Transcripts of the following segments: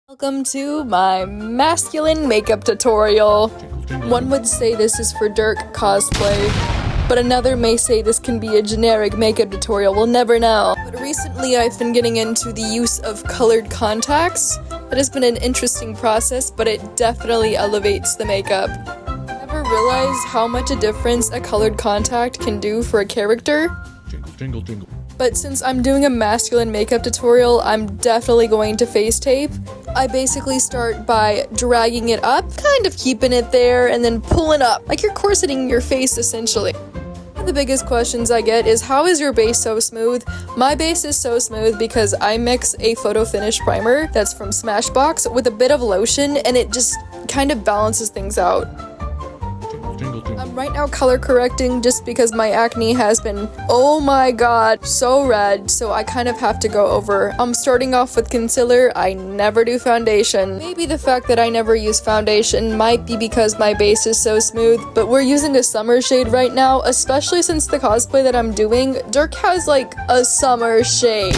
Welcome to my masculine makeup tutorial. One would say this is for Dirk cosplay, but another may say this can be a generic makeup tutorial, we'll never know. But recently I've been getting into the use of colored contacts. That has been an interesting process, but it definitely elevates the makeup. Ever realized how much a difference a colored contact can do for a character? Tingle, tingle. But since I'm doing a masculine makeup tutorial, I'm definitely going to face tape. I basically start by dragging it up, kind of keeping it there, and then pulling up, like you're corseting your face essentially. One of the biggest questions I get is, how is your base so smooth? My base is so smooth because I mix a photo finish primer that's from Smashbox with a bit of lotion, and it just kind of balances things out. Tingle, tingle. I'm right now color correcting just because my acne has been, oh my god, so red, so I kind of have to go over. I'm starting off with concealer. I never do foundation. Maybe the fact that I never use foundation might be because my base is so smooth, but we're using a summer shade right now, especially since the cosplay that I'm doing, Dirk has like a summer shade.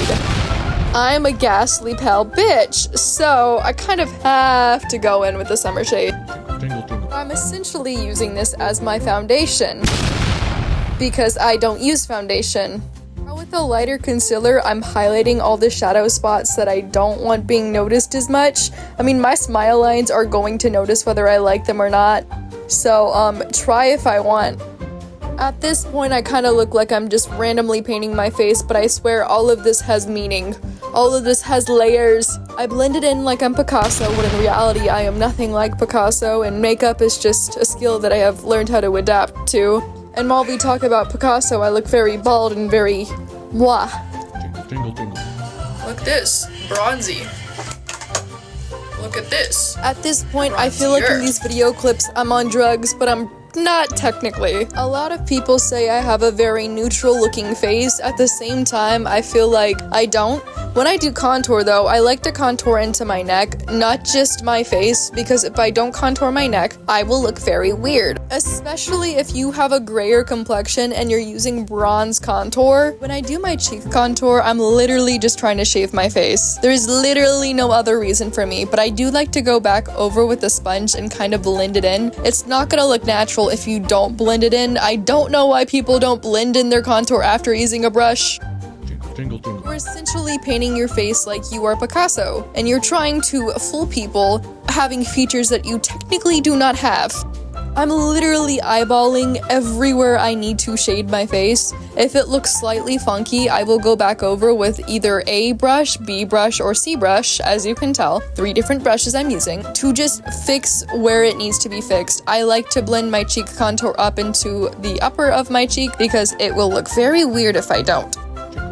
I'm a ghastly pale bitch, so I kind of have to go in with the summer shade. Tingle, tingle. I'm essentially using this as my foundation because I don't use foundation. Now with the lighter concealer, I'm highlighting all the shadow spots that I don't want being noticed as much. I mean, my smile lines are going to notice whether I like them or not, so try if I want. At this point, I kind of look like I'm just randomly painting my face, but I swear all of this has meaning. All of this has layers. I blend it in like I'm Picasso, when in reality I am nothing like Picasso, and makeup is just a skill that I have learned how to adapt to. And while we talk about Picasso, I look very bald and very moi. Tingle, tingle, tingle. Look this, bronzy. Look at this. At this point, I feel like in these video clips I'm on drugs, but I'm not technically. A lot of people say I have a very neutral looking face. At the same time, I feel like I don't. When I do contour though, I like to contour into my neck, not just my face, because if I don't contour my neck, I will look very weird. Especially if you have a grayer complexion and you're using bronze contour. When I do my cheek contour, I'm literally just trying to shave my face. There's literally no other reason for me, but I do like to go back over with a sponge and kind of blend it in. It's not gonna look natural if you don't blend it in. I don't know why people don't blend in their contour after using a brush. Tingle, tingle. You're essentially painting your face like you are Picasso, and you're trying to fool people having features that you technically do not have. I'm literally eyeballing everywhere I need to shade my face. If it looks slightly funky, I will go back over with either A brush, B brush, or C brush, as you can tell, 3 different brushes I'm using, to just fix where it needs to be fixed. I like to blend my cheek contour up into the upper of my cheek because it will look very weird if I don't.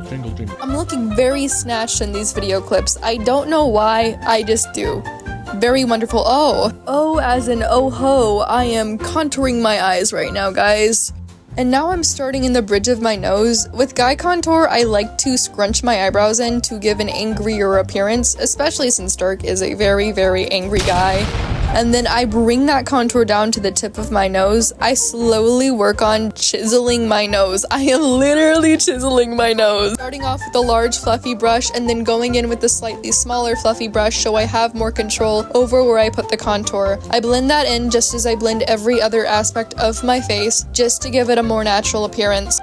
Tingle, tingle. I'm looking very snatched in these video clips. I don't know why, I just do. Very wonderful. Oh, as in oh ho, I am contouring my eyes right now, guys. And now I'm starting in the bridge of my nose. With guy contour, I like to scrunch my eyebrows in to give an angrier appearance, especially since Dirk is a very, very angry guy. And then I bring that contour down to the tip of my nose. I slowly work on chiseling my nose. I am literally chiseling my nose. Starting off with a large fluffy brush and then going in with a slightly smaller fluffy brush so I have more control over where I put the contour. I blend that in just as I blend every other aspect of my face, just to give it a more natural appearance.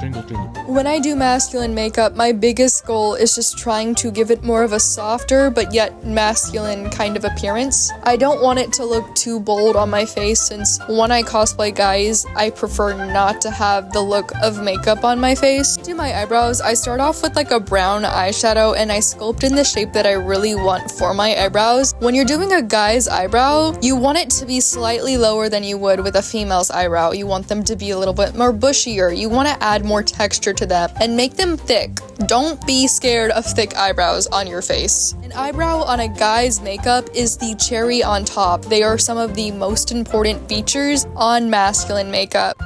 Tingle, tingle. When I do masculine makeup, my biggest goal is just trying to give it more of a softer but yet masculine kind of appearance. I don't want it to look too bold on my face since when I cosplay guys, I prefer not to have the look of makeup on my face. To do my eyebrows, I start off with like a brown eyeshadow and I sculpt in the shape that I really want for my eyebrows. When you're doing a guy's eyebrow, you want it to be slightly lower than you would with a female's eyebrow. You want them to be a little bit more bushier. You want to add more texture to them and make them thick. Don't be scared of thick eyebrows on your face. An eyebrow on a guy's makeup is the cherry on top. They are some of the most important features on masculine makeup.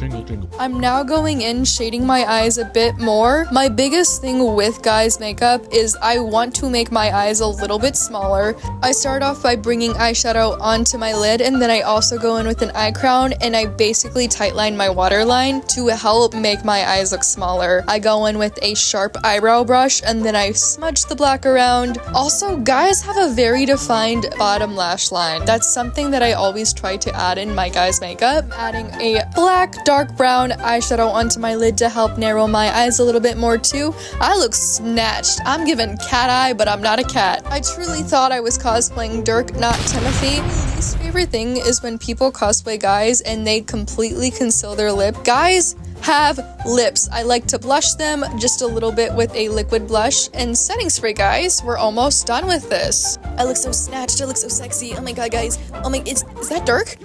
tingle, tingle. I'm now going in shading my eyes a bit more. My biggest thing with guys makeup is I want to make my eyes a little bit smaller. I start off by bringing eyeshadow onto my lid, and then I also go in with an eye crown and I basically tightline my waterline to help make my eyes look smaller. I go in with a sharp eyebrow brush and then I smudge the black around. Also, guys have a very defined bottom lash line. That's something that I always try to add in my guys makeup. Adding a black, dark brown eyeshadow onto my lid to help narrow my eyes a little bit more too. I look snatched. I'm giving cat eye, but I'm not a cat. I truly thought I was cosplaying Dirk, not Timothy. My least favorite thing is when people cosplay guys and they completely conceal their lip. Guys have lips. I like to blush them just a little bit with a liquid blush and setting spray, guys. We're almost done with this. I look so snatched. I look so sexy. Oh my god, guys. Oh my, is that Dirk?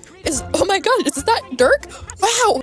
Oh my god, is that Dirk? Wow.